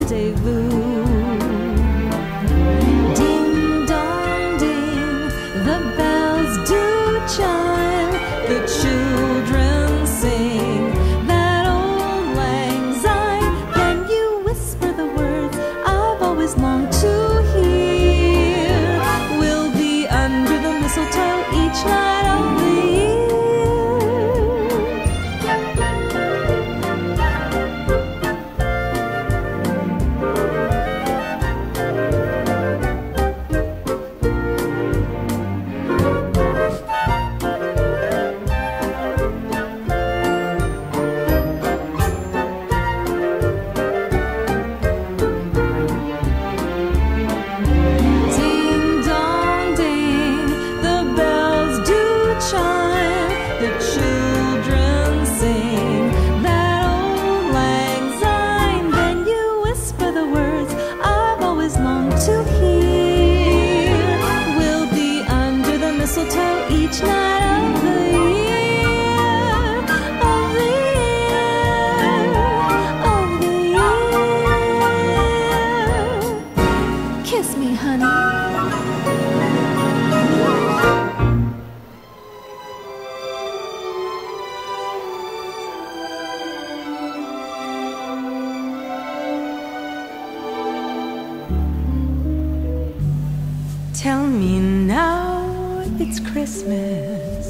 rendezvous. Ding dong ding, the bells do chime, the children sing that old lang syne. Then you whisper the words I've always longed to hear. We'll be under the mistletoe each night of the year. Each night of the year, of the year, of the year. Kiss me, honey. Tell me now it's Christmas,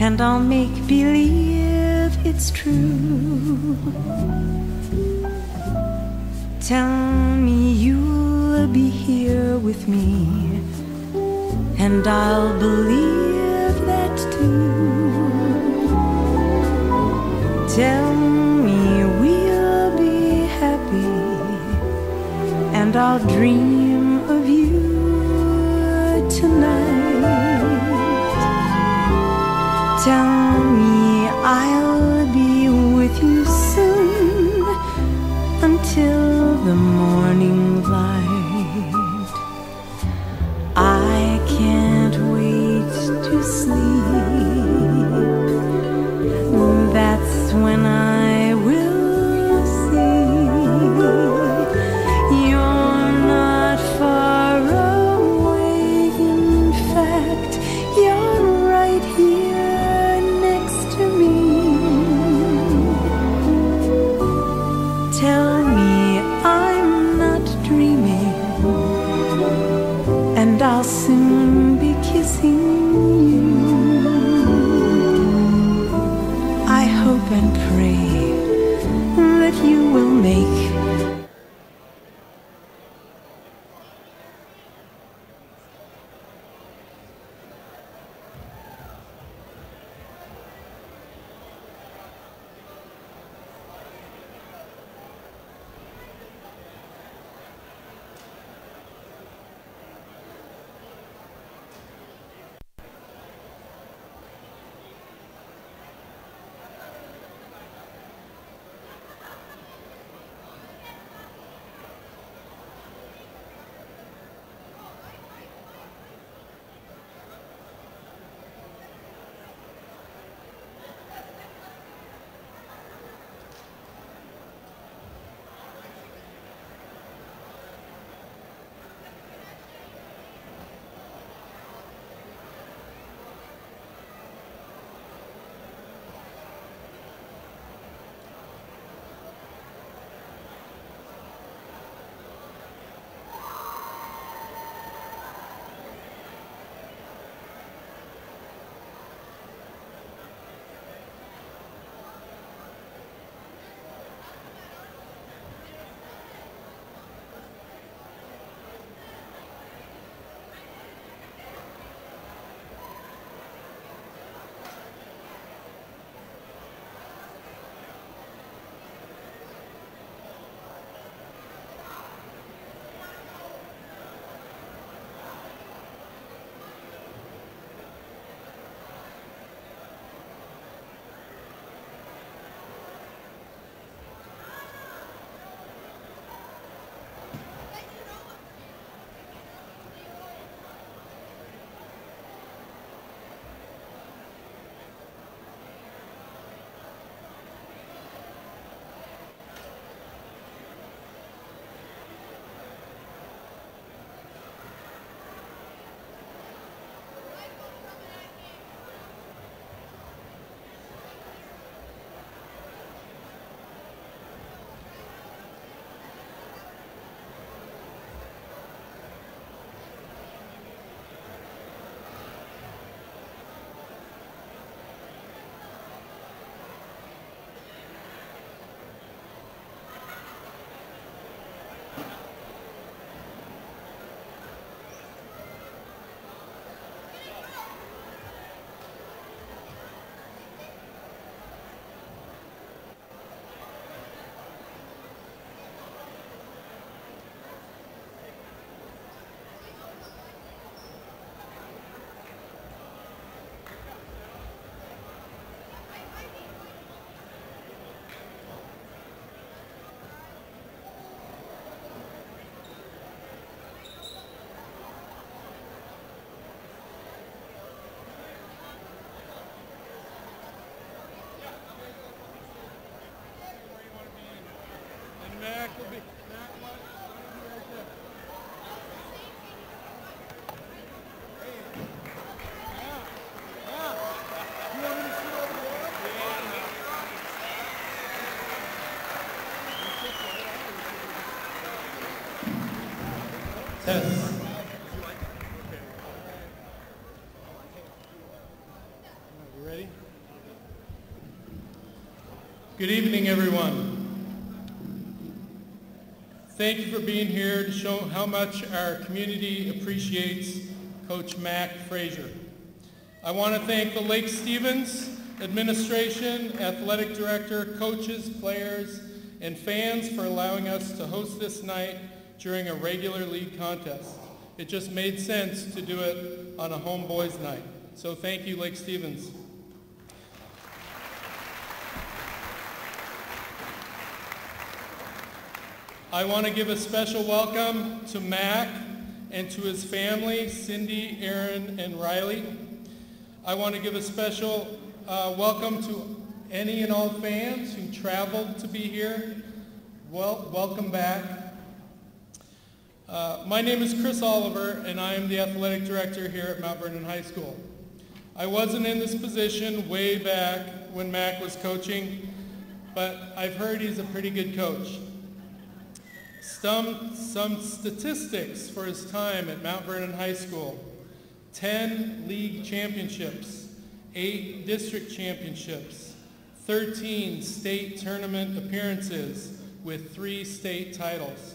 and I'll make believe it's true. Tell me you'll be here with me, and I'll believe that too. Tell me we'll be happy, and I'll dream of you tonight. Tell me I'll be with you soon, until the morning light. I can't wait to sleep. That's when I will see you're not far away. In fact, you're right here next to me. Tell me I'm not dreaming. Test. You ready? Good evening, everyone. Thank you for being here to show how much our community appreciates Coach Mac Frazier. I want to thank the Lake Stevens administration, athletic director, coaches, players, and fans for allowing us to host this night during a regular league contest. It just made sense to do it on a home boys night. So thank you, Lake Stevens. I want to give a special welcome to Mac and to his family, Cindy, Aaron, and Riley. I want to give a special welcome to any and all fans who traveled to be here. Well, welcome back. My name is Chris Oliver, and I am the athletic director here at Mount Vernon High School. I wasn't in this position way back when Mac was coaching, but I've heard he's a pretty good coach. Some statistics for his time at Mount Vernon High School: 10 league championships, 8 district championships, 13 state tournament appearances with 3 state titles.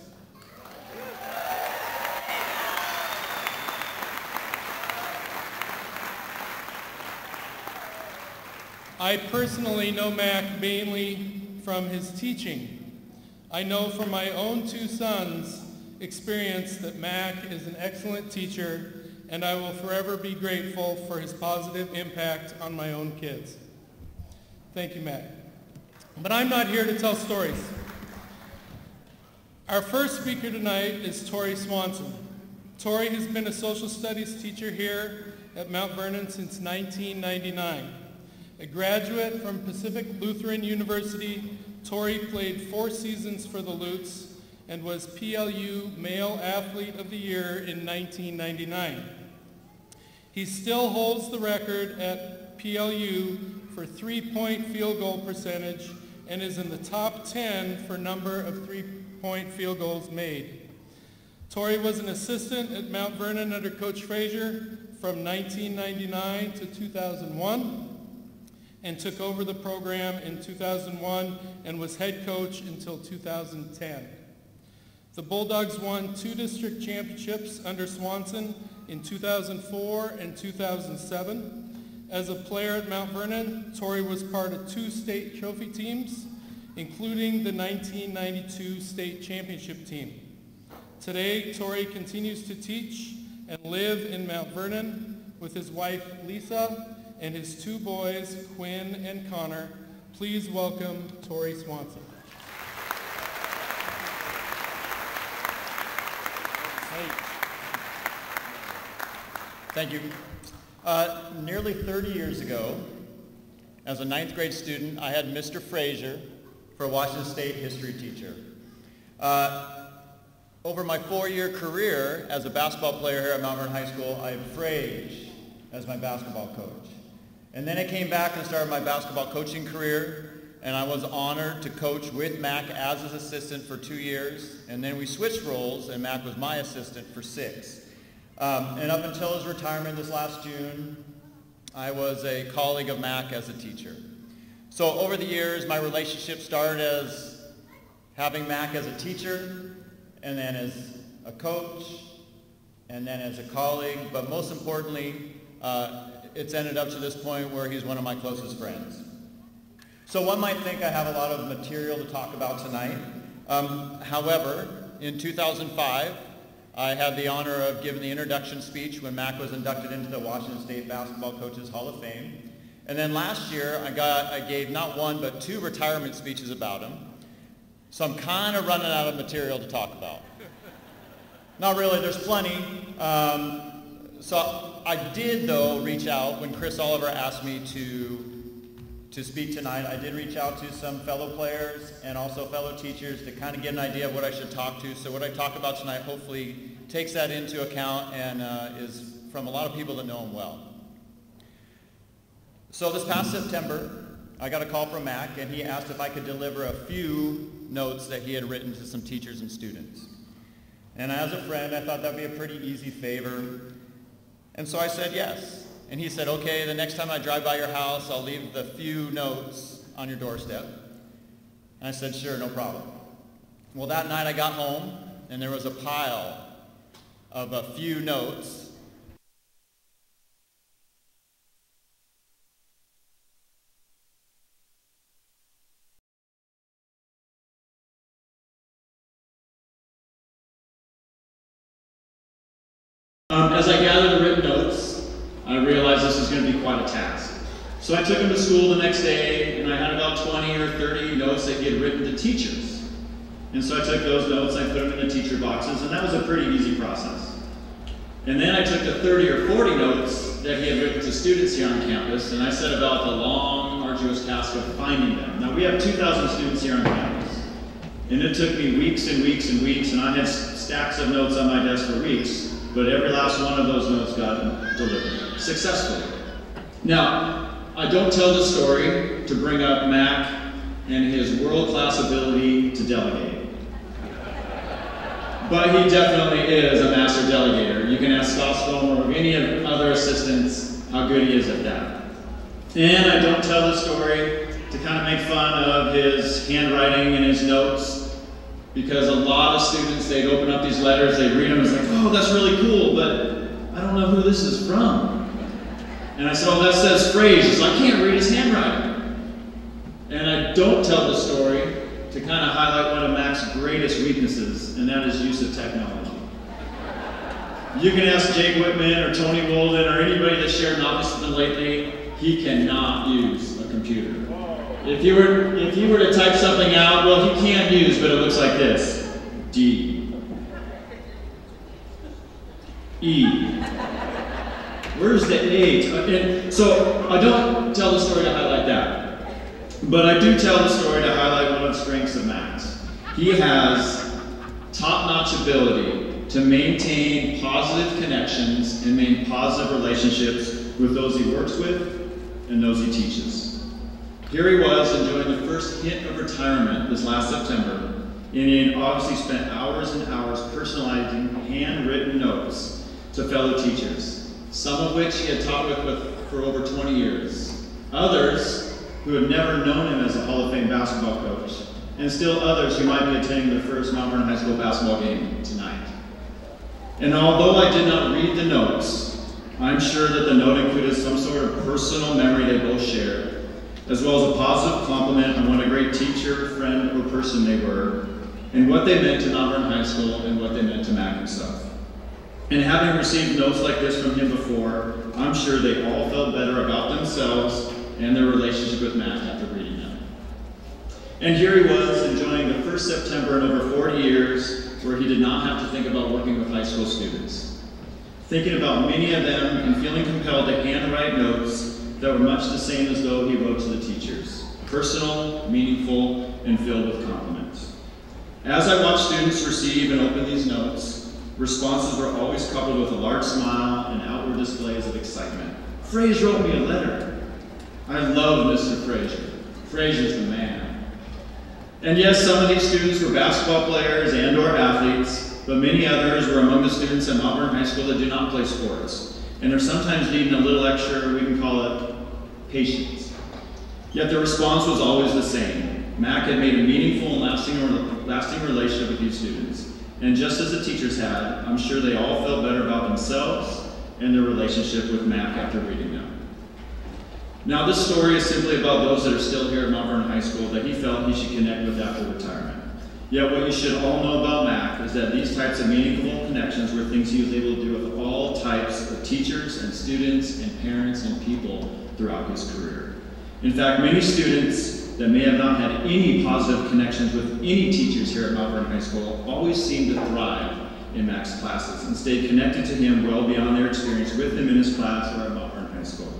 I personally know Mac mainly from his teaching. I know from my own 2 sons' experience that Mac is an excellent teacher, and I will forever be grateful for his positive impact on my own kids. Thank you, Mac. But I'm not here to tell stories. Our first speaker tonight is Tory Swanson. Tory has been a social studies teacher here at Mount Vernon since 1999. A graduate from Pacific Lutheran University, Tory played 4 seasons for the Lutes and was PLU Male Athlete of the Year in 1999. He still holds the record at PLU for 3-point field goal percentage and is in the top 10 for number of 3-point field goals made. Tory was an assistant at Mount Vernon under Coach Frazier from 1999 to 2001. And took over the program in 2001 and was head coach until 2010. The Bulldogs won 2 district championships under Swanson in 2004 and 2007. As a player at Mount Vernon, Tory was part of 2 state trophy teams, including the 1992 state championship team. Today, Tory continues to teach and live in Mount Vernon with his wife, Lisa, and his 2 boys, Quinn and Connor. Please welcome Tory Swanson. Hey. Thank you. Nearly 30 years ago, as a 9th grade student, I had Mr. Frazier for a Washington State history teacher. Over my 4-year career as a basketball player here at Mount Vernon High School, I had Frazier as my basketball coach. And then I came back and started my basketball coaching career, and I was honored to coach with Mac as his assistant for 2 years. And then we switched roles, and Mac was my assistant for 6. And up until his retirement this last June, I was a colleague of Mac as a teacher. So over the years, my relationship started as having Mac as a teacher, and then as a coach, and then as a colleague, but most importantly, it's ended up to this point where he's one of my closest friends. So one might think I have a lot of material to talk about tonight. However, in 2005, I had the honor of giving the introduction speech when Mac was inducted into the Washington State Basketball Coaches Hall of Fame. And then last year, I gave not 1, but 2 retirement speeches about him. So I'm kind of running out of material to talk about. Not really, there's plenty. So I did, though, reach out when Chris Oliver asked me to speak tonight. I did reach out to some fellow players and also fellow teachers to kind of get an idea of what I should talk to. So what I talk about tonight hopefully takes that into account and is from a lot of people that know him well. So this past September, I got a call from Mac, and he asked if I could deliver a few notes that he had written to some teachers and students. And as a friend, I thought that would be a pretty easy favor. And so I said yes. And he said, okay, the next time I drive by your house, I'll leave the few notes on your doorstep. And I said, sure, no problem. Well, that night I got home, and there was a pile of a few notes. As I gathered the written notes, I realized this was going to be quite a task. So I took them to school the next day, and I had about 20 or 30 notes that he had written to teachers. And so I took those notes, I put them in the teacher boxes, and that was a pretty easy process. And then I took the 30 or 40 notes that he had written to students here on campus, and I set about the long, arduous task of finding them. Now, we have 2,000 students here on campus, and it took me weeks and weeks and weeks, and I had stacks of notes on my desk for weeks, but every last one of those notes got delivered successfully. Now, I don't tell this story to bring up Mac and his world-class ability to delegate. But he definitely is a master delegator. You can ask Scott Spomer or any of other assistants how good he is at that. And I don't tell this story to kind of make fun of his handwriting and his notes, because a lot of students, they'd open up these letters, they'd read them, and it's like, oh, that's really cool, but I don't know who this is from. And I said, oh, that says Frazier, so I can't read his handwriting. And I don't tell the story to kind of highlight one of Mac's greatest weaknesses, and that is use of technology. You can ask Jake Whitman or Tony Wolden or anybody that's shared an office with him lately, he cannot use a computer. If you were to type something out, well, he can't use, but it looks like this. D. E. Where's the H? And so I don't tell the story to highlight that, but I do tell the story to highlight one of the strengths of Mac's. He has top-notch ability to maintain positive connections and maintain positive relationships with those he works with and those he teaches. Here he was enjoying the first hint of retirement this last September, and he had obviously spent hours and hours personalizing handwritten notes to fellow teachers, some of which he had taught with for over 20 years, others who had never known him as a Hall of Fame basketball coach, and still others who might be attending their first Mount Vernon High School basketball game tonight. And although I did not read the notes, I'm sure that the note included some sort of personal memory they both shared, as well as a positive compliment on what a great teacher, friend, or person they were, and what they meant to Mount Vernon High School and what they meant to Mac himself. And having received notes like this from him before, I'm sure they all felt better about themselves and their relationship with Mac after reading them. And here he was enjoying the first September in over 40 years where he did not have to think about working with high school students, thinking about many of them and feeling compelled to handwrite notes that were much the same as though he wrote to the teachers, personal, meaningful, and filled with compliments. As I watched students receive and open these notes, responses were always coupled with a large smile and outward displays of excitement. Frazier wrote me a letter. I love Mr. Frazier. Frazier's the man. And yes, some of these students were basketball players and or athletes, but many others were among the students at Mount Vernon High School that do not play sports, and they're sometimes needing a little extra, we can call it patience. Yet the response was always the same. Mac had made a meaningful and lasting relationship with these students. And just as the teachers had, I'm sure they all felt better about themselves and their relationship with Mac after reading them. Now this story is simply about those that are still here at Mount Vernon High School that he felt he should connect with after retirement. Yet what you should all know about Mac is that these types of meaningful connections were things he was able to do with all types of teachers and students and parents and people throughout his career. In fact, many students that may have not had any positive connections with any teachers here at Mount Vernon High School always seem to thrive in Mac's classes and stay connected to him well beyond their experience with him in his class or at Mount Vernon High School.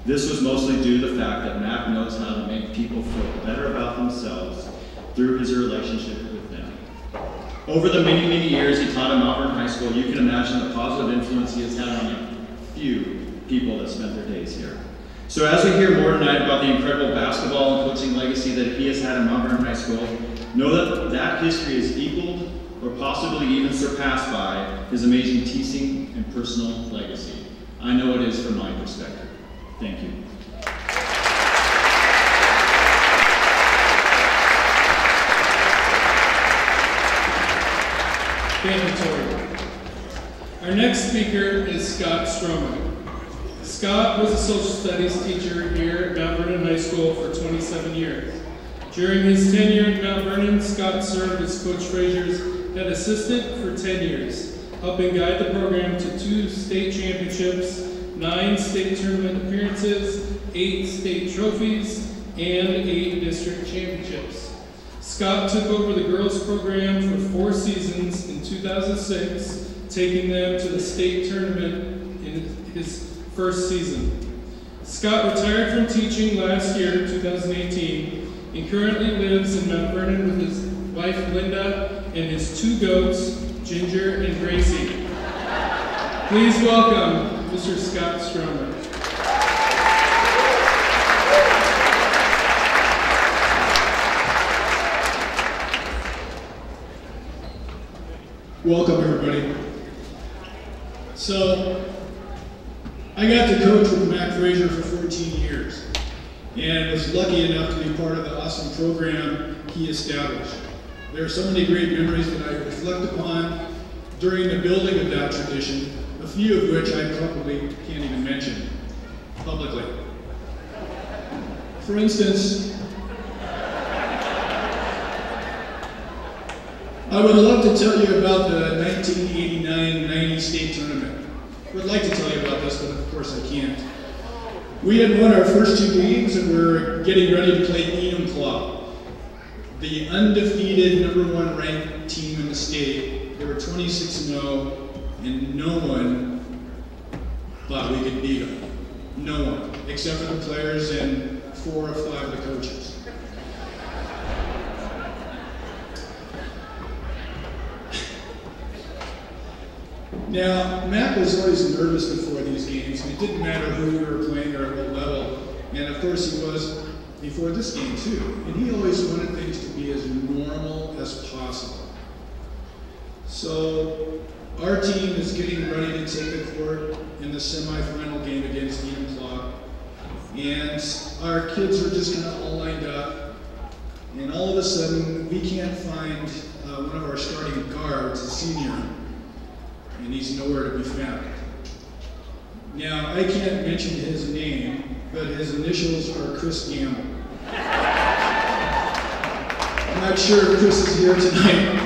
This was mostly due to the fact that Mac knows how to make people feel better about themselves through his relationship with them. Over the many, many years he taught at Mount Vernon High School, you can imagine the positive influence he has had on a few people that spent their days here. So as we hear more tonight about the incredible basketball and coaching legacy that he has had at Mount Vernon High School, know that that history is equaled or possibly even surpassed by his amazing teaching and personal legacy. I know it is from my perspective. Thank you. Thank you, Tory. Our next speaker is Scott Stroman. Scott was a social studies teacher here at Mount Vernon High School for 27 years. During his tenure at Mount Vernon, Scott served as Coach Frazier's head assistant for 10 years, helping guide the program to 2 state championships, 9 state tournament appearances, 8 state trophies, and 8 district championships. Scott took over the girls program for 4 seasons in 2006, taking them to the state tournament in his first season. Scott retired from teaching last year, 2018, and currently lives in Mount Vernon with his wife Linda and his 2 goats, Ginger and Gracie. Please welcome Mr. Scott Stroman. Welcome, everybody. So, I got to coach with Mac Frazier for 14 years and was lucky enough to be part of the awesome program he established. There are so many great memories that I reflect upon during the building of that tradition, a few of which I probably can't even mention publicly. For instance, I would love to tell you about the 1989-90 state tournament. I would like to tell you about this, but of course I can't. We had won our first 2 games and we're getting ready to play Enumclaw, the undefeated #1 ranked team in the state. They were 26-0, and no one thought we could beat them. No one, except for the players and 4 or 5 of the coaches. Now, Matt was always nervous before these games, and it didn't matter who we were playing or at what level. And of course he was before this game too. And he always wanted things to be as normal as possible. So our team is getting ready to take the court in the semifinal game against Enumclaw. And our kids are just kind of all lined up. And all of a sudden, we can't find one of our starting guards, a senior, and he's nowhere to be found. Now, I can't mention his name, but his initials are Chris Gamble. I'm not sure if Chris is here tonight,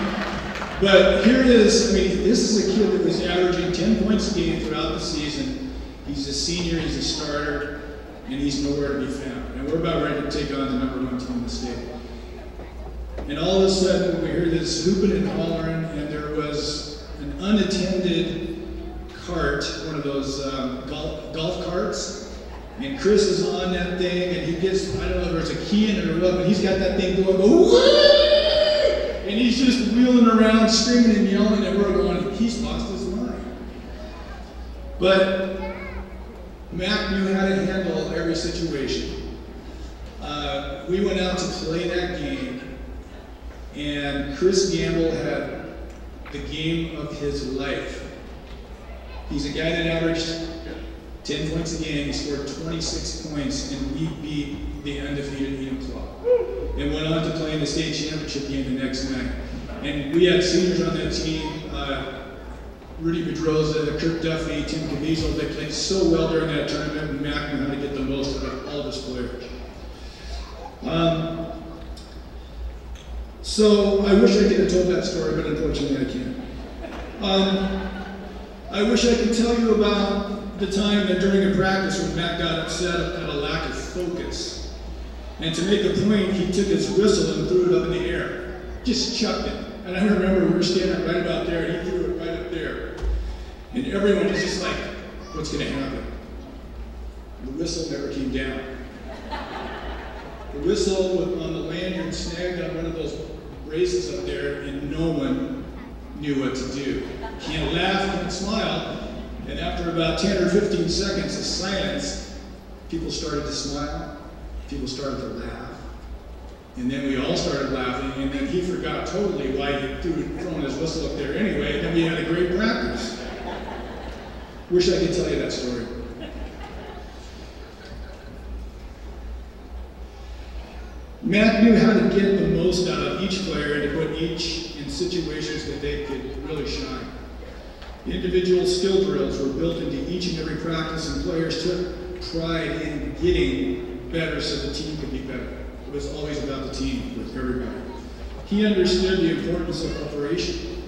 but here it is. I mean, this is a kid that was averaging 10 points a game throughout the season. He's a senior, he's a starter, and he's nowhere to be found. And we're about ready to take on the #1 team in the state. And all of a sudden, we hear this hooping and hollering, and there was an unattended cart, one of those golf carts, and Chris is on that thing, and he gets, I don't know if there's a key in it or what, but he's got that thing going, woo! And he's just wheeling around, screaming and yelling, and we're going, he's lost his mind. But Mac knew how to handle every situation. We went out to play that game, and Chris Gamble had the game of his life. He's a guy that averaged 10 points a game. He scored 26 points, and we beat the undefeated Enumclaw. And went on to play in the state championship game the next night. And we had seniors on that team, Rudy Bedroza, Kirk Duffy, Tim Caviezel. They played so well during that tournament, and Mac knew how to get the most out of all of his players. So I wish I could have told that story, but unfortunately I can't. I wish I could tell you about the time that during a practice when Matt got upset at a lack of focus. And to make a point, he took his whistle and threw it up in the air. Just chucked it. And I remember we were standing right about there, and he threw it right up there. And everyone was just like, what's going to happen? The whistle never came down. The whistle on the lanyard snagged on one of those braces up there, and no one knew what to do. Can't laugh, can't smile. And after about 10 or 15 seconds of silence, people started to smile, people started to laugh. And then we all started laughing, and then he forgot totally why he'd thrown his us look there anyway, then we had a great practice. Wish I could tell you that story. Matt knew how to get the most out of each player and to put each in situations that they could really shine. Individual skill drills were built into each and every practice, and players took pride in getting better so the team could be better. It was always about the team with everybody. He understood the importance of preparation.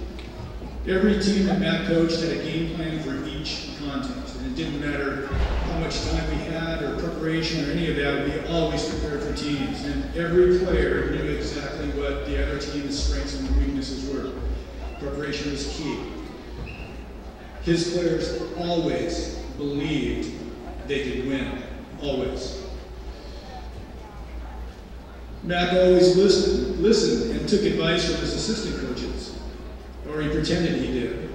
Every team that Matt coached had a game plan for each contest, and it didn't matter how much time we had or preparation or any of that, we always prepared for teams. And every player knew exactly what the other team's strengths and weaknesses were. Preparation was key. His players always believed they could win, always. Mac always listened and took advice from his assistant coaches, or he pretended he did.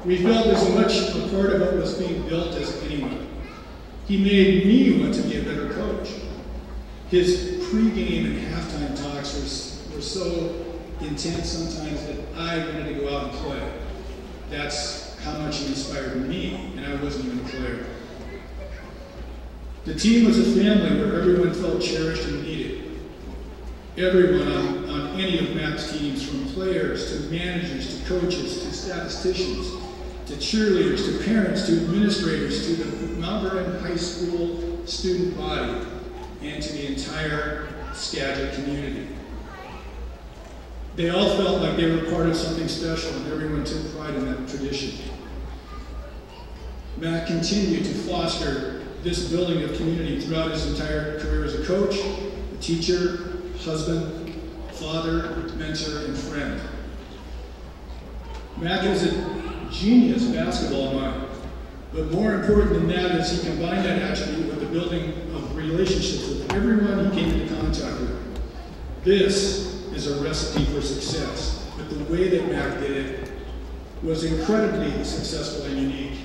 We felt as much a part of what was being built as anyone. He made me want to be a better coach. His pregame and halftime talks were so intense sometimes that I wanted to go out and play. That's how much he inspired me, and I wasn't even a player. The team was a family where everyone felt cherished and needed. Everyone on any of Mac's teams, from players to managers to coaches to statisticians to cheerleaders to parents to administrators to the Mount Vernon High School student body and to the entire Skagit community. They all felt like they were part of something special, and everyone took pride in that tradition. Mac continued to foster this building of community throughout his entire career as a coach, a teacher, husband, father, mentor, and friend. Mac is a genius basketball mind, but more important than that is he combined that attribute with the building of relationships with everyone he came into contact with. This is a recipe for success, but the way that Mac did it was incredibly successful and unique.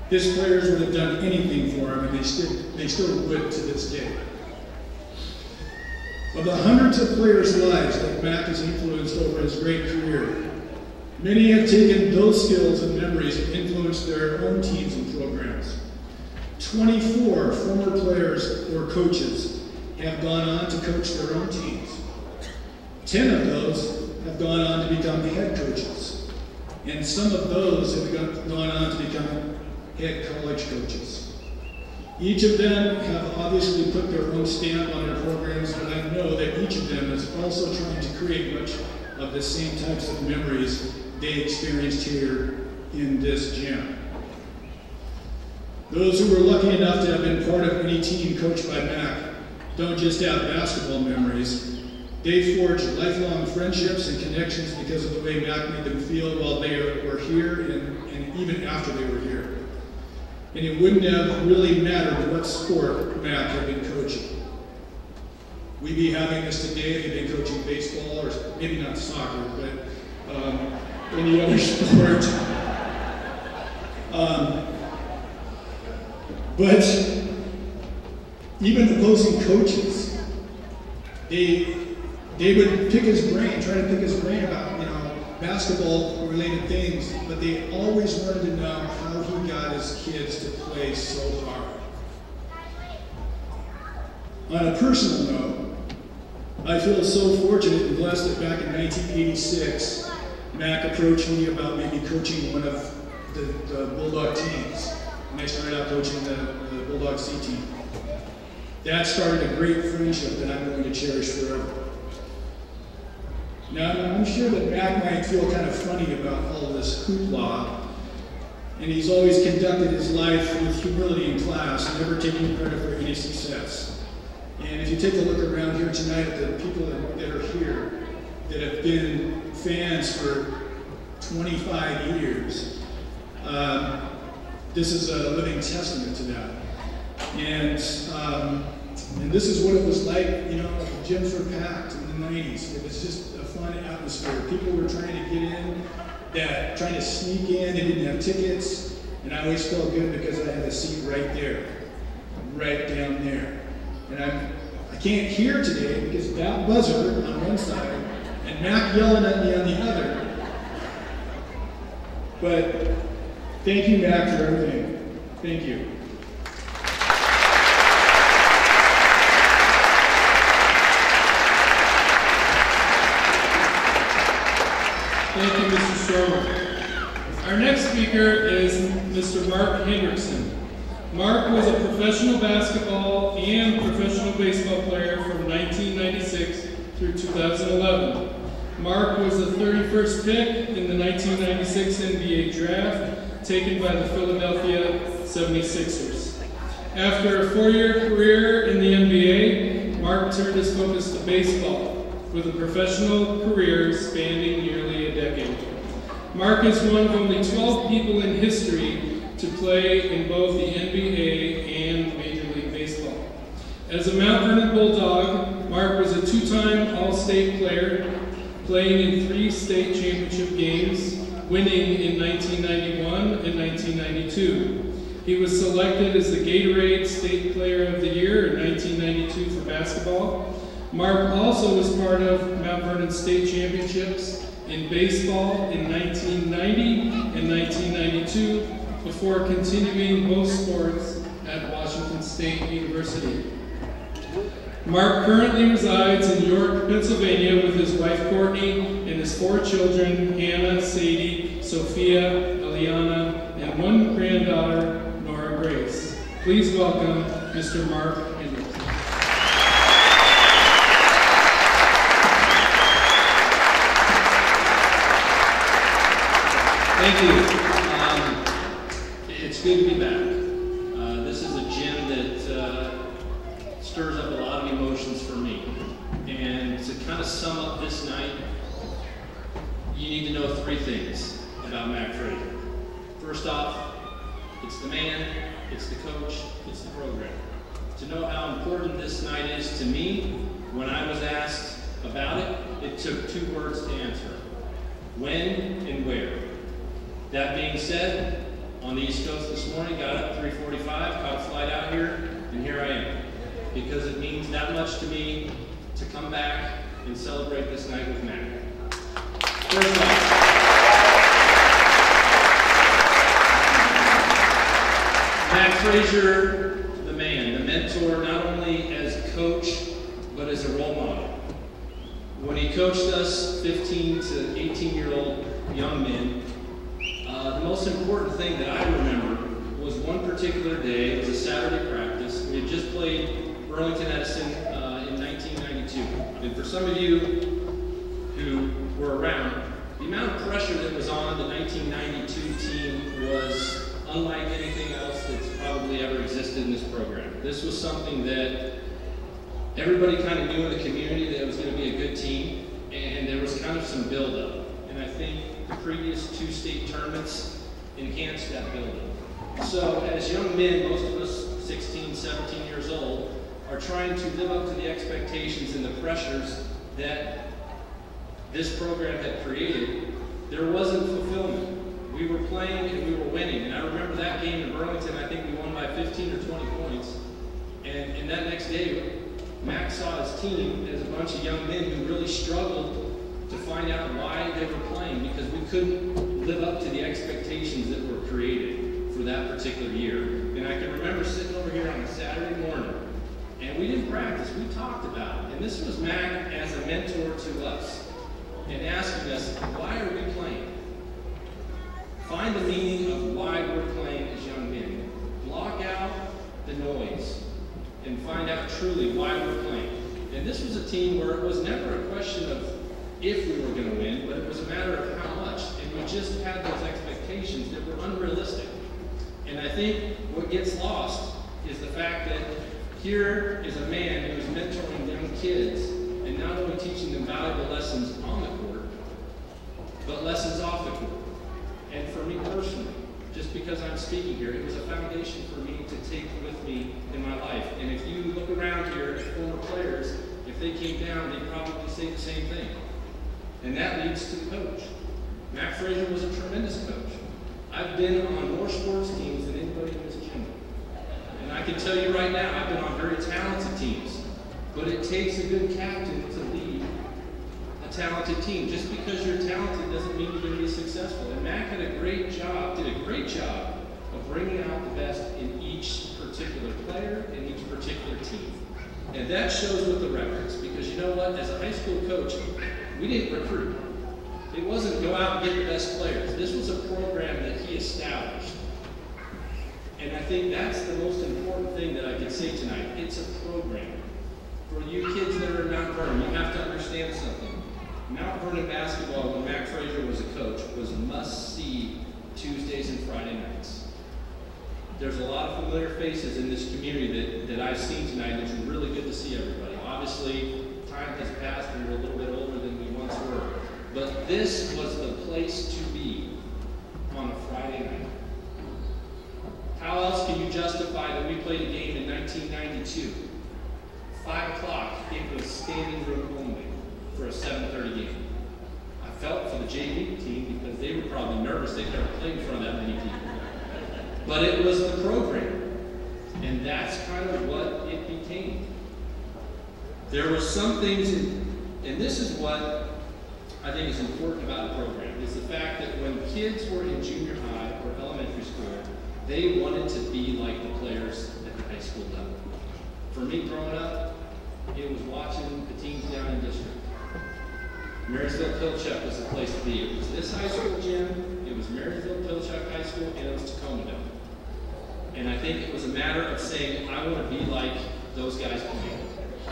His players would have done anything for him, and they still would to this day. Of the hundreds of players' lives that Mac has influenced over his great career, many have taken those skills and memories and influenced their own teams and programs. 24 former players or coaches have gone on to coach their own teams. 10 of those have gone on to become head coaches, and some of those have gone on to become head college coaches. Each of them have obviously put their own stamp on their programs, but I know that each of them is also trying to create much of the same types of memories they experienced here in this gym. Those who were lucky enough to have been part of any team coached by Mac don't just have basketball memories. They forged lifelong friendships and connections because of the way Mac made them feel while they were here and even after they were here. And it wouldn't have really mattered what sport Mac had been coaching. We'd be having this today if he'd been coaching baseball, or maybe not soccer, but any other sport. But even opposing coaches, they would pick his brain, try to pick his brain about, basketball-related things, but they always wanted to know how he got his kids to play so hard. On a personal note, I feel so fortunate and blessed that back in 1986, Mac approached me about maybe coaching one of the Bulldog teams, and I started out coaching the Bulldog C team. That started a great friendship that I'm going to cherish forever. Now, I'm sure that Mac might feel kind of funny about all this hoopla, and he's always conducted his life with humility in class, never taking credit for any success. And if you take a look around here tonight at the people that are here, that have been fans for 25 years, this is a living testament to that. And this is what it was like, the gyms were packed in the 90s. It was just a fun atmosphere. People were trying to get in, trying to sneak in. They didn't have tickets, and I always felt good because I had a seat right there, right down there. And I can't hear today because that buzzer on one side and Mac yelling at me on the other But thank you, Mac, for everything. Thank you. Thank you, Mr. Stormer. Our next speaker is Mr. Mark Henderson. Mark was a professional basketball and professional baseball player from 1996 through 2011. Mark was the 31st pick in the 1996 NBA draft, taken by the Philadelphia 76ers. After a 4-year career in the NBA, Mark turned his focus to baseball, with a professional career spanning nearly a decade. Mark is one of only 12 people in history to play in both the NBA and Major League Baseball. As a Mount Vernon Bulldog, Mark was a 2-time All-State player, playing in 3 state championship games, winning in 1991 and 1992. He was selected as the Gatorade State Player of the Year in 1992 for basketball. Mark also was part of Mount Vernon State Championships in baseball in 1990 and 1992 before continuing both sports at Washington State University. Mark currently resides in York, Pennsylvania with his wife Courtney and his 4 children, Hannah, Sadie, Sophia, Eliana, and 1 granddaughter, Nora Grace. Please welcome Mr. Mark Henderson. Thank you. It's good to be back. This is a gym that stirs up a lot of emotions for me. And to kind of sum up this night, you need to know 3 things about Mac Frazier. First off, it's the man, it's the coach, it's the program. To know how important this night is to me, when I was asked about it, it took 2 words to answer: when and where. That being said, on the East Coast this morning, got up 3:45, caught a flight out here, and here I am. Because it means that much to me to come back and celebrate this night with Mac. First off, Mac Frazier, the man, the mentor, not only as a coach, but as a role model. When he coached us 15 to 18-year-old young men, the most important thing that I remember was one particular day. It was a Saturday practice. We had just played Burlington Edison in 1992. And for some of you who were around, the amount of pressure that was on the 1992 team was unlike anything else that's probably ever existed in this program. This was something that everybody kind of knew in the community that it was going to be a good team, and there was kind of some buildup. And I think the previous 2 state tournaments enhanced that building. So as young men, most of us 16, 17 years old, are trying to live up to the expectations and the pressures that this program had created. There wasn't fulfillment. We were playing and we were winning. And I remember that game in Burlington, I think we won by 15 or 20 points. And that next day, Mac saw his team as a bunch of young men who really struggled to find out why they were playing, because we couldn't live up to the expectations that were created for that particular year. And I can remember sitting over here on a Saturday morning, and we didn't practice, we talked about it. And this was Mac as a mentor to us, and asking us, why are we playing? Find the meaning of why we're playing as young men. Block out the noise, and find out truly why we're playing. And this was a team where it was never a question of if we were going to win, but it was a matter of how much. And we just had those expectations that were unrealistic. And I think what gets lost is the fact that here is a man who is mentoring young kids and not only teaching them valuable lessons on the court, but lessons off the court. And for me personally, just because I'm speaking here, it was a foundation for me to take with me in my life. And if you look around here at former players, if they came down, they'd probably say the same thing. And that leads to the coach. Mac Frazier was a tremendous coach. I've been on more sports teams than anybody in this gym. And I can tell you right now, I've been on very talented teams. But it takes a good captain to lead a talented team. Just because you're talented doesn't mean you're going to be successful. And Mac had a great bringing out the best in each particular player and each particular team. And that shows with the records, because you know what? As a high school coach, we didn't recruit. It wasn't go out and get the best players. This was a program that he established. And I think that's the most important thing that I can say tonight. It's a program. For you kids that are in Mount Vernon, you have to understand something. Mount Vernon basketball, when Mac Frazier was a coach, was must-see Tuesdays and Friday nights. There's a lot of familiar faces in this community that I've seen tonight, and it's really good to see everybody. Obviously, time has passed and we're a little bit older than we once were. But this was the place to be on a Friday night. How else can you justify that we played a game in 1992? 5 o'clock, it was standing room only for a 7:30 game. I felt for the JV team because they were probably nervous. They'd never played in front of that many people. But it was the program, and that's kind of what it became. There were some things, and this is what I think is important about the program, is the fact that when kids were in junior high or elementary school, they wanted to be like the players at the high school level. For me growing up, it was watching the teams down in district. Marysville-Pilchuck was the place to be. It was this high school gym, it was Marysville-Pilchuck High School, and it was Tacomaville. And I think it was a matter of saying, I want to be like those guys playing.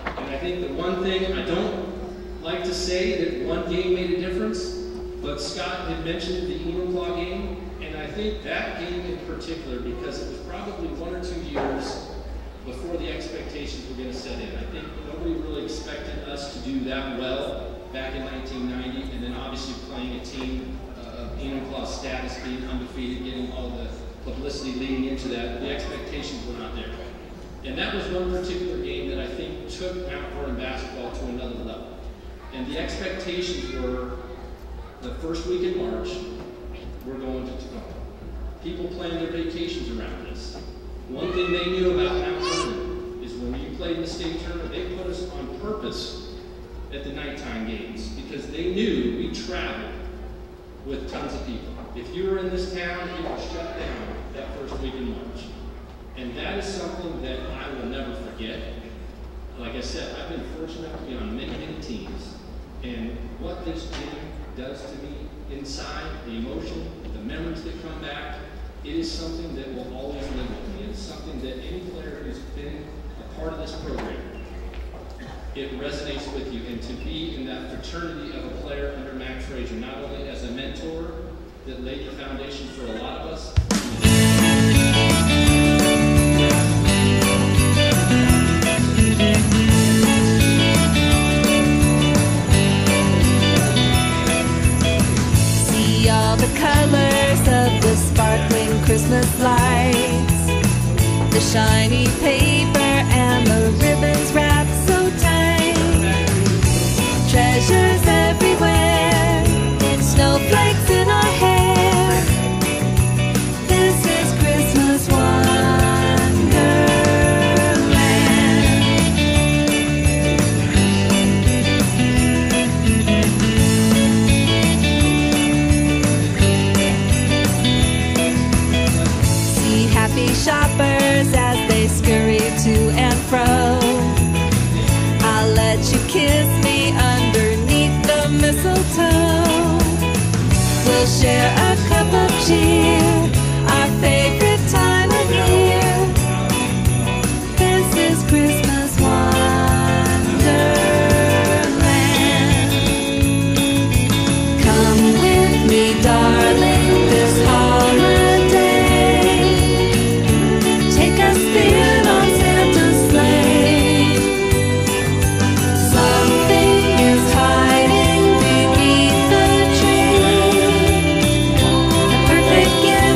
And I think the one thing, I don't like to say that one game made a difference, but Scott had mentioned the Enumclaw game, and I think that game in particular, because it was probably 1 or 2 years before the expectations were going to set in. I think nobody really expected us to do that well back in 1990, and then obviously playing a team of Enumclaw status, being undefeated, getting all the publicity leading into that. The expectations were not there. And that was one particular game that I think took Mount Vernon basketball to another level. And the expectations were the first week in March, we're going to Tacoma. People planned their vacations around this. One thing they knew about Mount Vernon is when you played in the state tournament, they put us on purpose at the nighttime games because they knew we traveled with tons of people. If you were in this town, it was shut down that first week in March. And that is something that I will never forget. Like I said, I've been fortunate to be on many, many teams. And what this gym does to me inside, the emotion, the memories that come back, it is something that will always live with me. It's something that any player who's been a part of this program, it resonates with you. And to be in that fraternity of a player under Mac Frazier, not only as a mentor that laid the foundation for a lot of us, See all the colors of the sparkling Christmas lights, the shiny paper and the ribbons wrapped so tight, treasures everywhere, snowflakes in our hair. This is Christmas Wonderland. See happy shoppers as they scurry to and fro. I'll let you kiss me underneath the mistletoe. We'll share a cup of cheer, our favorite time of year. This is Christmas Wonderland. Come with me, darling, this holiday. Take a spin on Santa's sleigh. Something is hiding beneath the tree. The perfect gift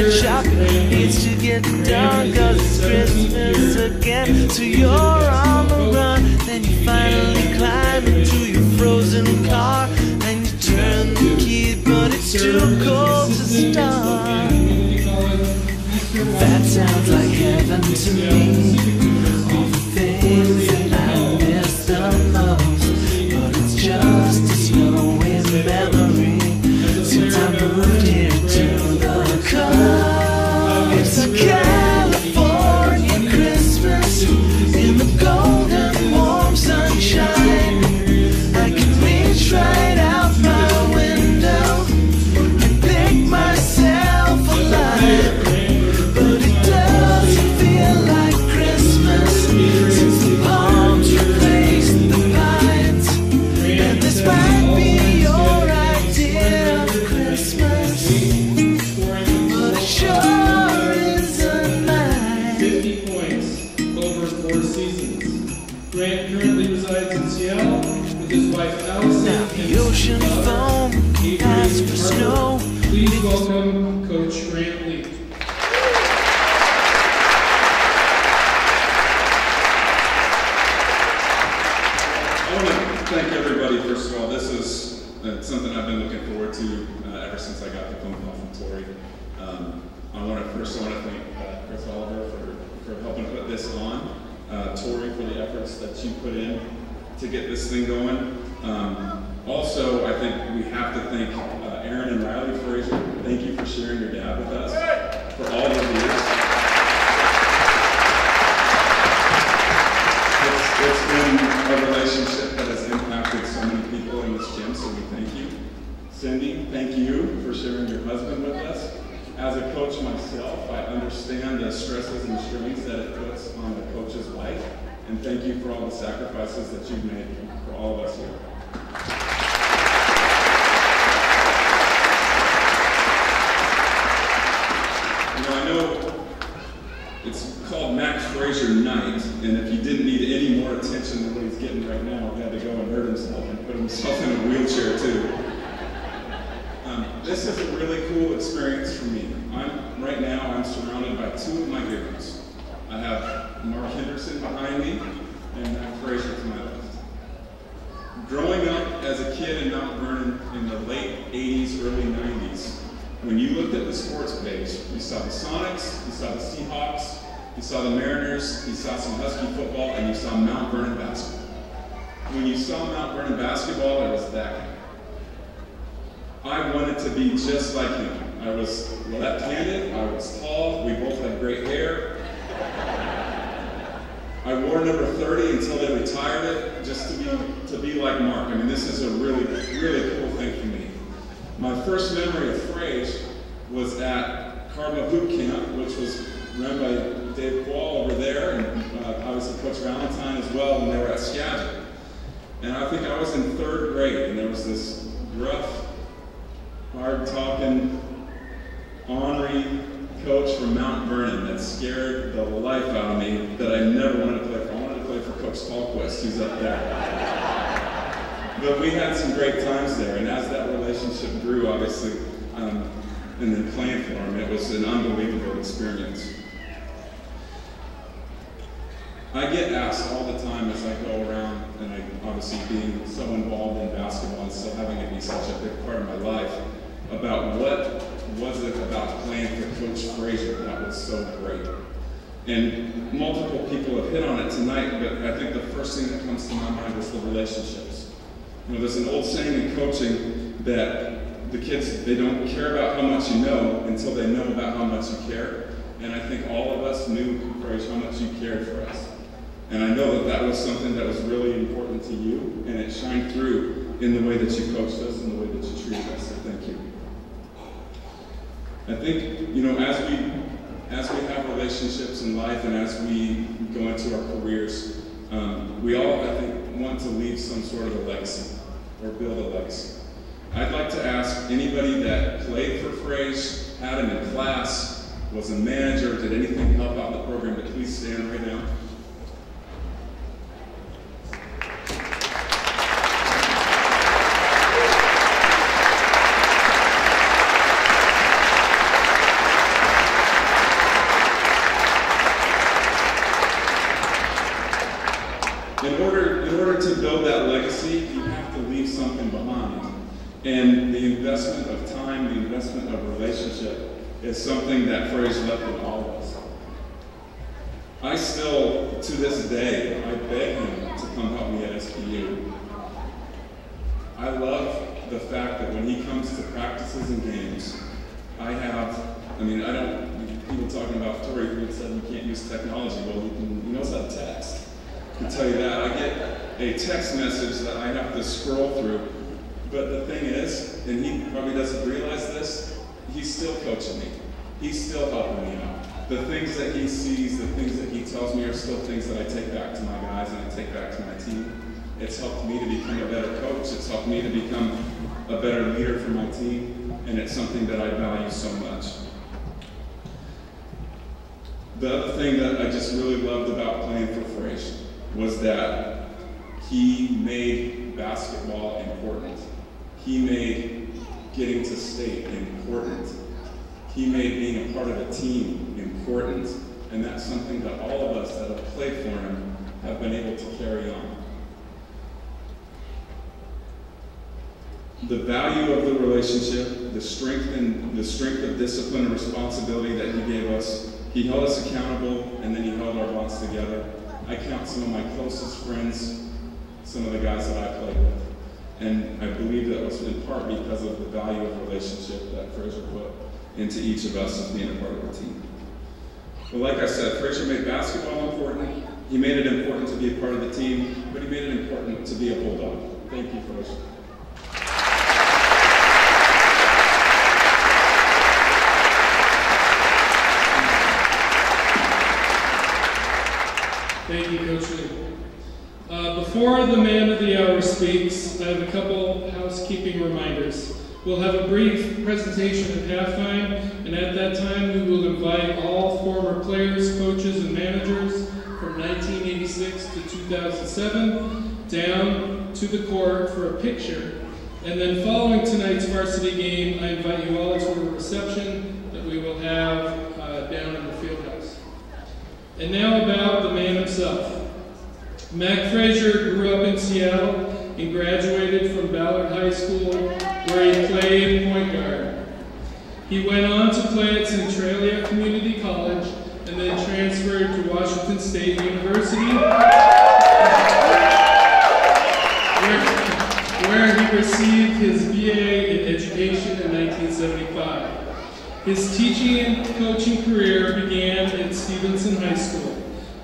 and shopping needs to get done, 'cause it's Christmas again. So you're on the run, then you finally climb into your frozen car, and you turn the key, but it's too cold to start. That sounds like heaven to me. All the things that I miss the most, but it's just a snowy memory since I moved here to the coast. It's a California Christmas in the golden warm sunshine. I can reach right out my window and pick myself alive. But it doesn't feel like Christmas since the palms replaced the pines. And this might be your idea of Christmas, but it sure isn't mine. 50 points over 4 seasons. Grant currently resides in Seattle with his wife Allison. Now the ocean foam asks for snow. Please welcome Coach Grant Lee. I want to thank everybody, first of all. This is something I've been looking forward to ever since I got the phone call from Tory. I want to thank Chris Oliver for helping put this on, Tory for the efforts that you put in to get this thing going. Also, I think we have to thank Aaron and Riley Frazier. Thank you for sharing your dad with us for all those years. It's been a relationship that has impacted so many people in this gym, so we thank you. Cindy, thank you for sharing your husband with us. As a coach myself, I understand the stresses and strains that it puts on the coach's life, and thank you for all the sacrifices that you've made for all of us here. I know it's called Max Fraser Night, and if he didn't need any more attention than what he's getting right now, he had to go and hurt himself and put himself in a wheelchair too. This is a really cool experience for me. Right now I'm surrounded by 2 of my heroes. I have Mark Henderson behind me and Max Frazier to my left. Growing up as a kid in Mount Vernon in the late 80s, early 90s, when you looked at the sports page, you saw the Sonics, you saw the Seahawks, you saw the Mariners, you saw some Husky football, and you saw Mount Vernon basketball. When you saw Mount Vernon basketball, it was that guy. I wanted to be just like him. I was left-handed, I was tall, we both had great hair. I wore number 30 until they retired it, just to be like Mark. I mean, this is a really, really cool thing for me. My first memory of Frazier was at Cardinal Boot Camp, which was run by Dave Quall over there, and obviously Coach Valentine as well, when they were at Skagit. And I think I was in 3rd grade, and there was this gruff, hard-talking, ornery coach from Mount Vernon that scared the life out of me that I never wanted to play for. I wanted to play for Coach Tallquist, who's up there. But we had some great times there, and as that relationship grew, obviously, and then playing for him, it was an unbelievable experience. I get asked all the time as I go around, and I obviously being so involved in basketball and still having it be such a big part of my life, about what was it about playing for Coach Frazier that was so great. And multiple people have hit on it tonight, but I think the first thing that comes to my mind is the relationships. You know, there's an old saying in coaching that the kids, they don't care about how much you know until they know about how much you care. And I think all of us knew, Frazier, how much you cared for us. And I know that that was something that was really important to you, and it shined through in the way that you coached us and the way that you treated us, so thank you. I think, you know, as we have relationships in life and as we go into our careers, we all, I think, want to leave some sort of a legacy or build a legacy. I'd like to ask anybody that played for Frazier, had him in class, was a manager, did anything help out the program, to please stand right now. In order to build that legacy, you have to leave something behind. And the investment of time, the investment of relationship is something that Fraser left with all of us. I still, to this day, I beg him to come help me at SPU. I love the fact that when he comes to practices and games, people talking about Tory who said you can't use technology. Well, he knows how to text. I can tell you that. I get a text message that I have to scroll through. But the thing is, and he probably doesn't realize this, he's still coaching me. He's still helping me out. The things that he sees, the things that he tells me are still things that I take back to my guys and I take back to my team. It's helped me to become a better coach. It's helped me to become a better leader for my team. And it's something that I value so much. The other thing that I just really loved about playing for Frazier was that he made basketball important. He made getting to state important. He made being a part of a team important. And that's something that all of us that have played for him have been able to carry on. The value of the relationship, the strength of discipline and responsibility that he gave us. He held us accountable, and then he held our bonds together. I count some of my closest friends, some of the guys that I played with. And I believe that was in part because of the value of relationship that Fraser put into each of us as being a part of the team. But like I said, Fraser made basketball important. He made it important to be a part of the team, but he made it important to be a Bulldog. Thank you, Fraser. Thank you, Coach Lee. Before the man of the hour speaks, I have a couple housekeeping reminders. We'll have a brief presentation at halftime, and at that time we will invite all former players, coaches, and managers from 1986 to 2007 down to the court for a picture. And then following tonight's varsity game, I invite you all to a reception that we will have down in the field house. And now about the man himself. Mac Frazier grew up in Seattle and graduated from Ballard High School, where he played point guard. He went on to play at Centralia Community College and then transferred to Washington State University, where he received his BA in education in 1975. His teaching and coaching career began at Stevenson High School.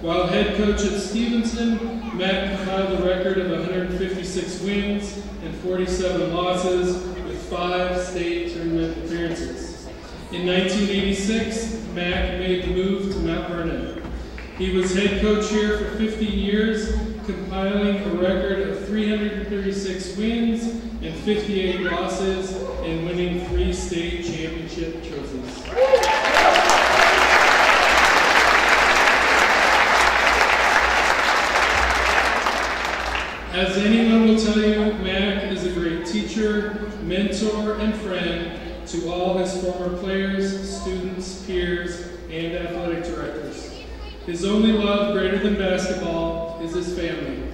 While head coach at Stevenson, Matt compiled a record of 156 wins and 47 losses with 5 state tournament appearances. In 1986, Mac made the move to Mount Vernon. He was head coach here for 15 years, compiling a record of 336 wins and 58 losses and winning 3 state championship trophies. As anyone will tell you, Mac is a great teacher, mentor, and friend to all his former players, students, peers, and athletic directors. His only love greater than basketball is his family.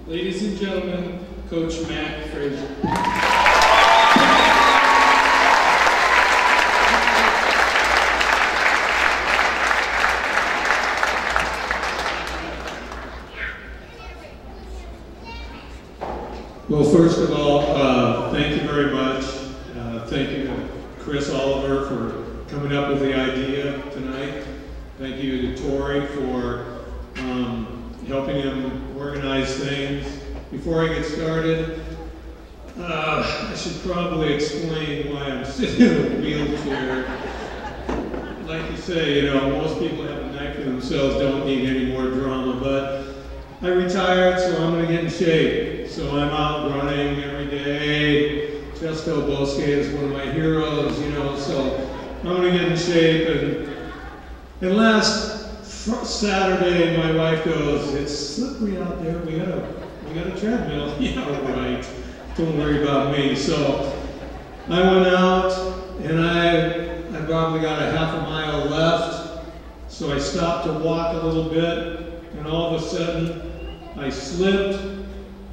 Ladies and gentlemen, Coach Mac Frazier. Well, first of all, thank you very much. Thank you to Chris Oliver for coming up with the idea tonight. Thank you to Tory for helping him organize things. Before I get started, I should probably explain why I'm sitting in a wheelchair. Like you say, most people have a knife in themselves, don't need any more drama, but I retired, so I'm going to get in shape. So I'm out running every day. Chesto Bosque is one of my heroes, so I'm going to get in shape. And last Saturday, my wife goes, "It's slippery out there. We got a treadmill." Yeah, right. Don't worry about me. So I went out, and I probably got a half a mile left. So I stopped to walk a little bit, and all of a sudden, I slipped,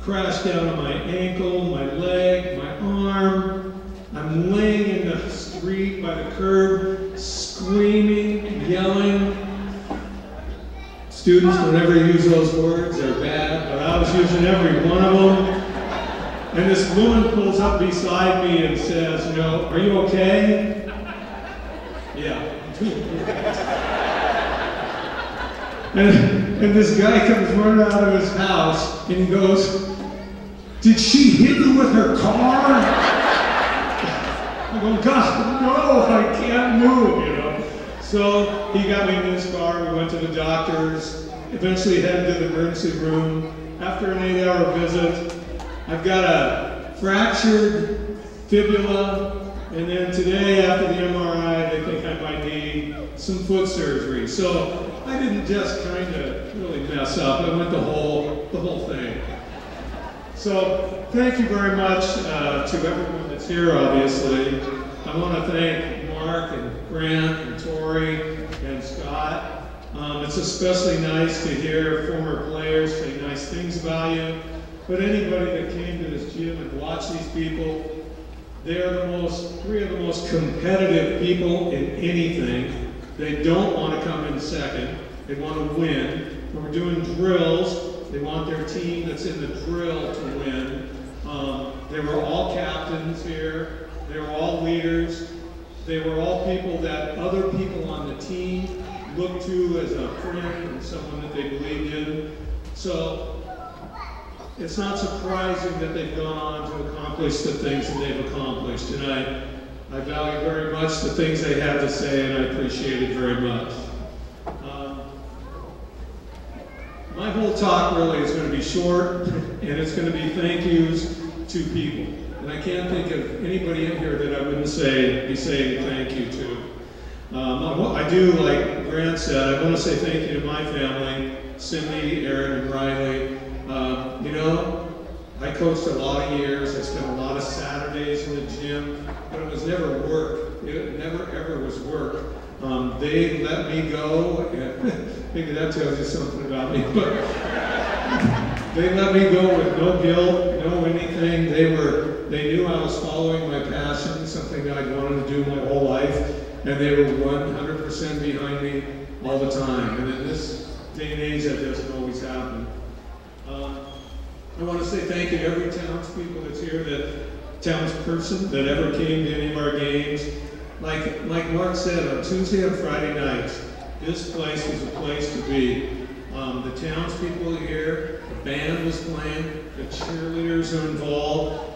crashed down on my ankle, my leg, my arm. I'm laying in the street by the curb, screaming, yelling. Students don't ever use those words, they're bad, but I was using every one of them. And this woman pulls up beside me and says, you know, are you okay? Yeah. and this guy comes running out of his house and he goes, did she hit you with her car? I go, God, no, I can't move, you know. So he got me in his car, we went to the doctors, eventually headed to the emergency room. After an 8-hour visit, I've got a fractured fibula, and then today after the MRI, they think I might need some foot surgery. So I didn't just kind of really mess up, I went the whole thing. So thank you very much to everyone that's here, obviously. I want to thank Mark and Grant and Tory and Scott. It's especially nice to hear former players say nice things about you. But anybody that came to this gym and watched these people, they're three of the most competitive people in anything. They don't want to come in second. They want to win. When we're doing drills, they want their team that's in the drill to win. They were all captains here. They were all leaders. They were all people that other people on the team looked to as a friend and someone that they believed in. So it's not surprising that they've gone on to accomplish the things that they've accomplished. And I value very much the things they had to say, and I appreciate it very much. My whole talk really is going to be short, and it's going to be thank yous to people. And I can't think of anybody in here that I wouldn't be saying thank you to. I do, like Grant said, I want to say thank you to my family, Cindy, Aaron, and Riley. You know, I coached a lot of years. I spent a lot of Saturdays in the gym, but it was never work. It never ever was work. They let me go, and maybe that tells you something about me, but they let me go with no guilt, no anything. They knew I was following my passion, something that I'd wanted to do my whole life, and they were 100% behind me all the time. And in this day and age, that doesn't always happen. I want to say thank you to every townspeople that's here, that townsperson that ever came to any of our games. Like Mark said, on Tuesday and Friday nights, this place was a place to be. The townspeople here, the band was playing, the cheerleaders are involved.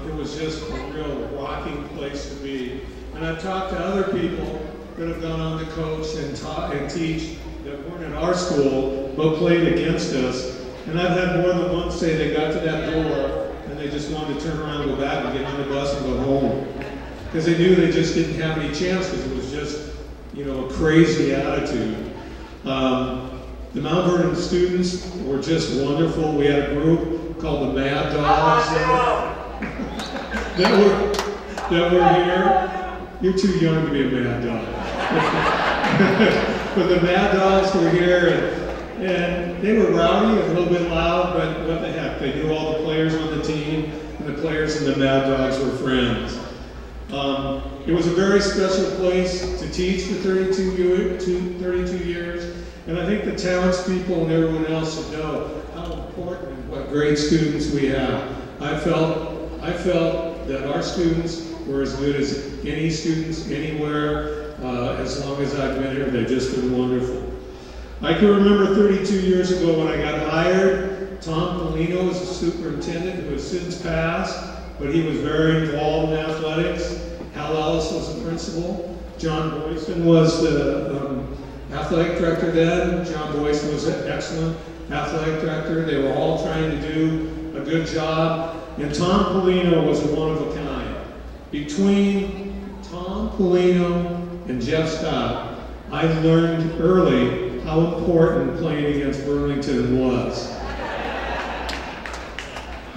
It was just a real rocking place to be. And I've talked to other people that have gone on to coach and teach that weren't in our school, but played against us. And I've had more than one say they got to that door and they just wanted to turn around and go back and get on the bus and go home. Because they knew they just didn't have any chance, because it was just, you know, a crazy attitude. The Mount Vernon students were just wonderful. We had a group called the Mad Dogs that were here. You're too young to be a Mad Dog. But the Mad Dogs were here, and they were rowdy and a little bit loud, but what the heck, they knew all the players on the team, and the players and the Mad Dogs were friends. It was a very special place to teach for 32 years, and I think the townspeople and everyone else should know how important and what great students we have. I felt that our students were as good as any students anywhere. As long as I've been here, they've just been wonderful. I can remember 32 years ago when I got hired, Tom Polino was a superintendent who has since passed, but he was very involved in athletics. Hal Ellis was the principal. John Boyson was the athletic director then. John Boyson was an excellent athletic director. They were all trying to do a good job. And Tom Polino was one of a kind. Between Tom Polino and Jeff Scott, I learned early how important playing against Burlington was.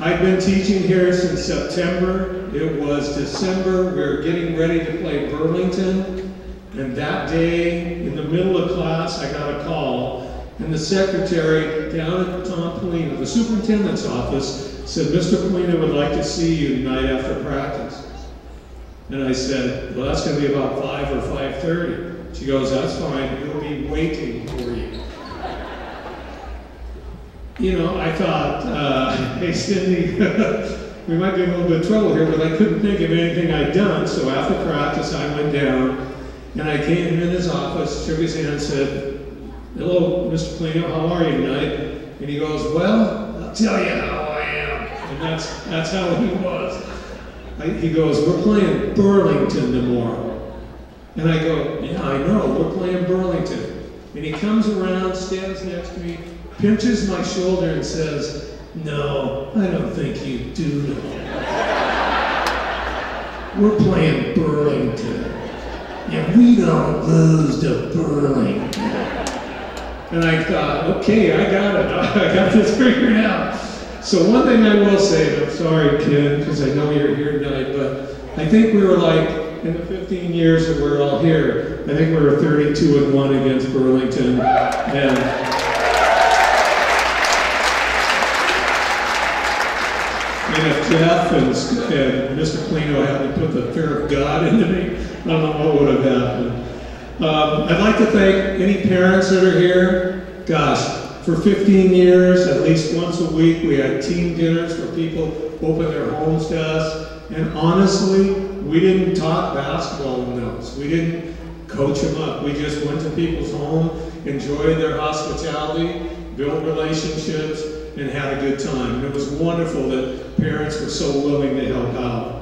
I've been teaching here since September. It was December. We were getting ready to play Burlington. And that day, in the middle of class, I got a call. And the secretary down at Tom Polino, the superintendent's office, said, Mr. Polino would like to see you tonight after practice. And I said, well, that's going to be about 5 or 5:30. She goes, that's fine, he'll be waiting for you. You know, I thought, hey, Cindy, we might be in a little bit of trouble here, but I couldn't think of anything I'd done. So after practice, I went down, and I came in his office, shook his hand, and said, hello, Mr. Polino, how are you tonight? And he goes, well, I'll tell you how I am. And that's how he was. He goes, we're playing Burlington tomorrow. And I go, yeah, I know, we're playing Burlington. And he comes around, stands next to me, pinches my shoulder and says, no, I don't think you do know. We're playing Burlington. Yeah, we don't lose to Burlington. And I thought, okay, I got it. I got this figured out. So one thing I will say, and I'm sorry, Ken, because I know you're here tonight, but I think we were like, in the 15 years that we're all here, I think we were 32-1 against Burlington. And if Jeff and Mr. Polino hadn't put the fear of God into me, I don't know what would have happened. I'd like to thank any parents that are here. Gosh, for 15 years, at least once a week, we had team dinners where people opened their homes to us. And honestly, we didn't talk basketball in those. We didn't coach them up. We just went to people's home, enjoyed their hospitality, built relationships, and had a good time. And it was wonderful that parents were so willing to help out.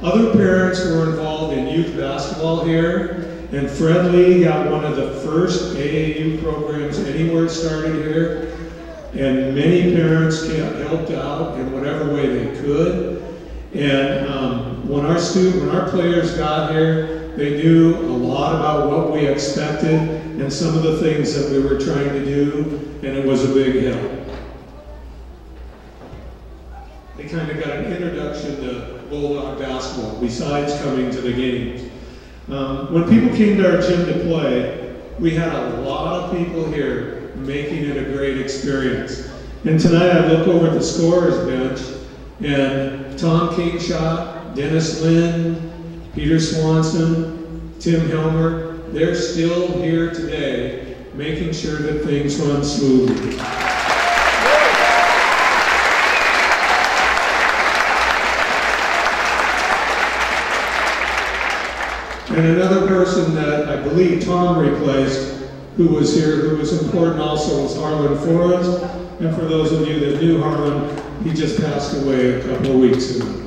Other parents were involved in youth basketball here, and Fred Lee got one of the first AAU programs anywhere started here, and many parents helped out in whatever way they could. And when our players got here, they knew a lot about what we expected and some of the things that we were trying to do, and it was a big help. They kind of got an introduction to Bulldog basketball besides coming to the games. When people came to our gym to play, we had a lot of people here making it a great experience. And tonight I look over at the scorer's bench, and Tom Kingshot, Dennis Lynn, Peter Swanson, Tim Helmer, they're still here today making sure that things run smoothly. And another person that I believe Tom replaced, who was here, who was important also, was Harlan Forrest. And for those of you that knew Harlan, he just passed away a couple of weeks ago.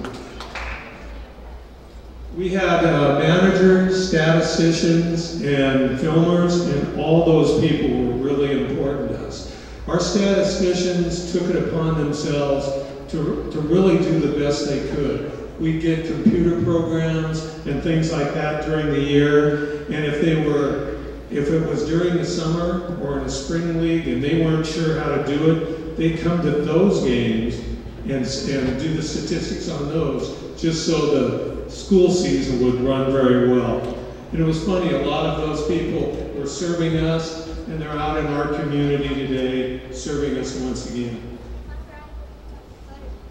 We had managers, statisticians, and filmers, and all those people were really important to us. Our statisticians took it upon themselves to really do the best they could. We did computer programs and things like that during the year, and if it was during the summer or in a spring league and they weren't sure how to do it, they'd come to those games and do the statistics on those, just so the school season would run very well. And it was funny, a lot of those people were serving us, and they're out in our community today serving us once again.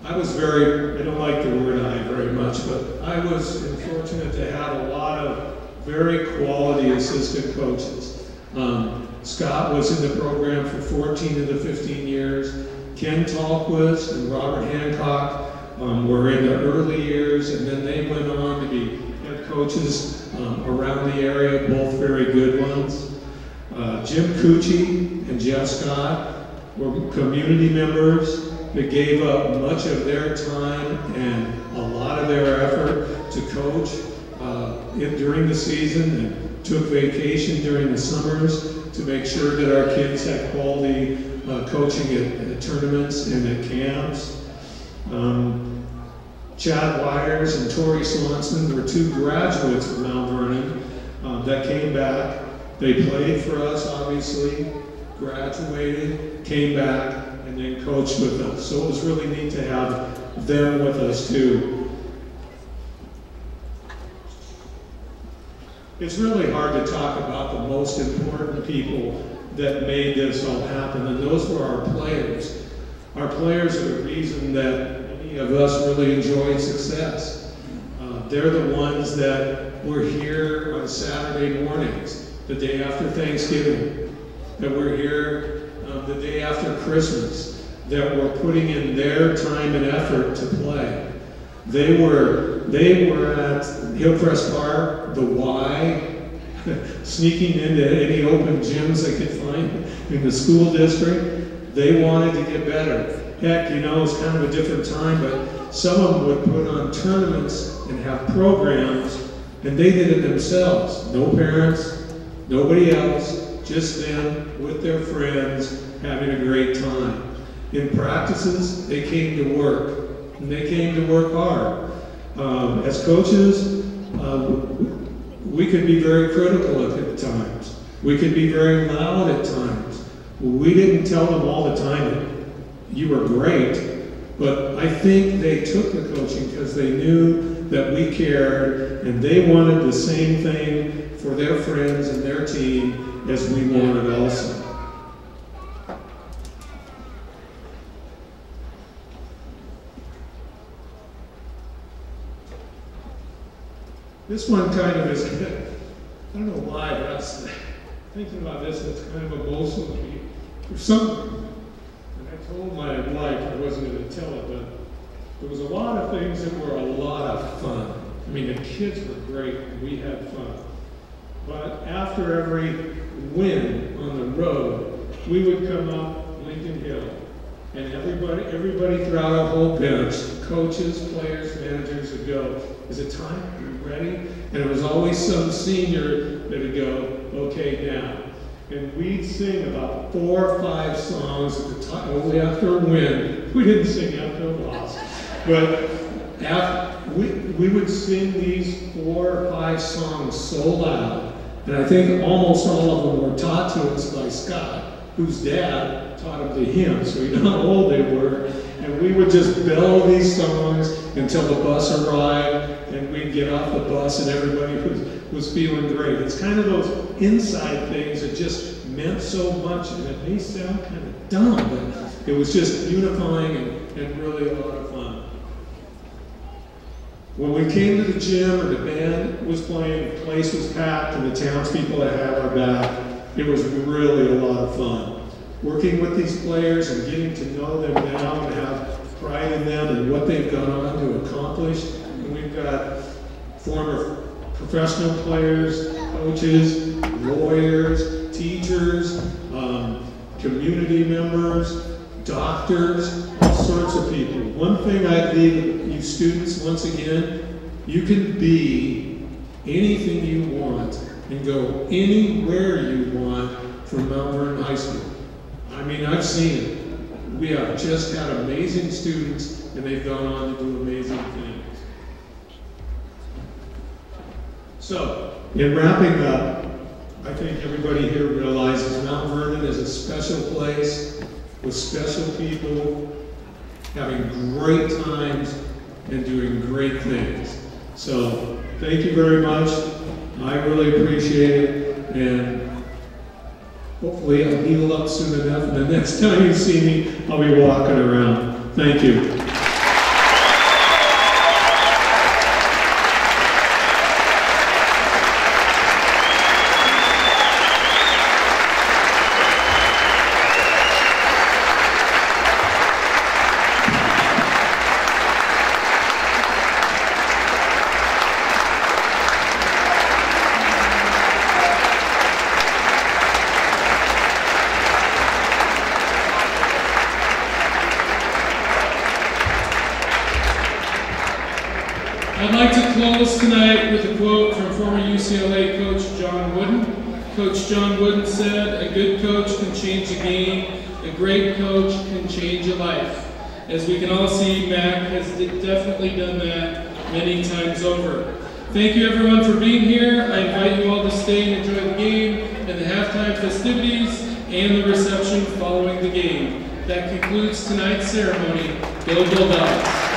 I don't like the word I very much, but I was fortunate to have a lot of very quality assistant coaches. Scott was in the program for 14 of the 15 years. Ken Tallquist and Robert Hancock were in the early years, and then they went on to be head coaches around the area, both very good ones. Jim Cucci and Jeff Scott were community members that gave up much of their time and a lot of their effort to coach during the season, and took vacation during the summers to make sure that our kids had quality coaching at tournaments and at camps. Chad Wires and Tory Swanson were two graduates of Mount Vernon that came back. They played for us, obviously, graduated, came back, and then coached with us. So it was really neat to have them with us too. It's really hard to talk about the most important people that made this all happen, and those were our players. Our players are the reason that many of us really enjoy success. They're the ones that were here on Saturday mornings, the day after Thanksgiving, that were here the day after Christmas, that were putting in their time and effort to play. They were at Hillcrest Park, the Y, sneaking into any open gyms they could find in the school district. They wanted to get better. Heck, you know, it's kind of a different time, but some of them would put on tournaments and have programs, and they did it themselves. No parents, nobody else, just them with their friends having a great time. In practices, they came to work, and they came to work hard. As coaches, we could be very critical at times. We could be very loud at times. We didn't tell them all the time that you were great, but I think they took the coaching because they knew that we cared, and they wanted the same thing for their friends and their team as we wanted also. This one kind of is, I don't know why, but I was thinking about this, and it's kind of emotional to me. There's something, and I told my wife I wasn't going to tell it, but there was a lot of things that were a lot of fun. I mean, the kids were great, and we had fun. But after every win on the road, we would come up Lincoln Hill, and everybody throughout our whole bench, coaches, players, managers would go, "Is it time? Are you ready?" And it was always some senior that would go, "Okay, now." And we'd sing about 4 or 5 songs at the time, only after a win. We didn't sing after a loss. But we would sing these 4 or 5 songs so loud, and I think almost all of them were taught to us by Scott, whose dad taught them to him, so you know how old they were. And we would just bellow these songs until the bus arrived, and we'd get off the bus and everybody was feeling great. It's kind of those inside things that just meant so much, and it may sound kind of dumb, but it was just unifying and really a lot of fun. When we came to the gym and the band was playing, the place was packed, and the townspeople had our back, it was really a lot of fun. Working with these players and getting to know them now and have pride in them and what they've gone on to accomplish. And we've got former professional players, coaches, lawyers, teachers, community members, doctors, all sorts of people. One thing I'd leave you students, once again, you can be anything you want and go anywhere you want from Mount Vernon High School. I mean, I've seen it. We have just had amazing students, and they've gone on to do amazing things. So, in wrapping up, I think everybody here realizes Mount Vernon is a special place with special people having great times and doing great things. So, thank you very much. I really appreciate it, and hopefully I'll heal up soon enough, and the next time you see me, I'll be walking around. Thank you. I'd like to close tonight with a quote from former UCLA coach John Wooden. Coach John Wooden said, "A good coach can change a game, a great coach can change a life." As we can all see, Mac has definitely done that many times over. Thank you everyone for being here. I invite you all to stay and enjoy the game and the halftime festivities and the reception following the game. That concludes tonight's ceremony. Go Bulldogs!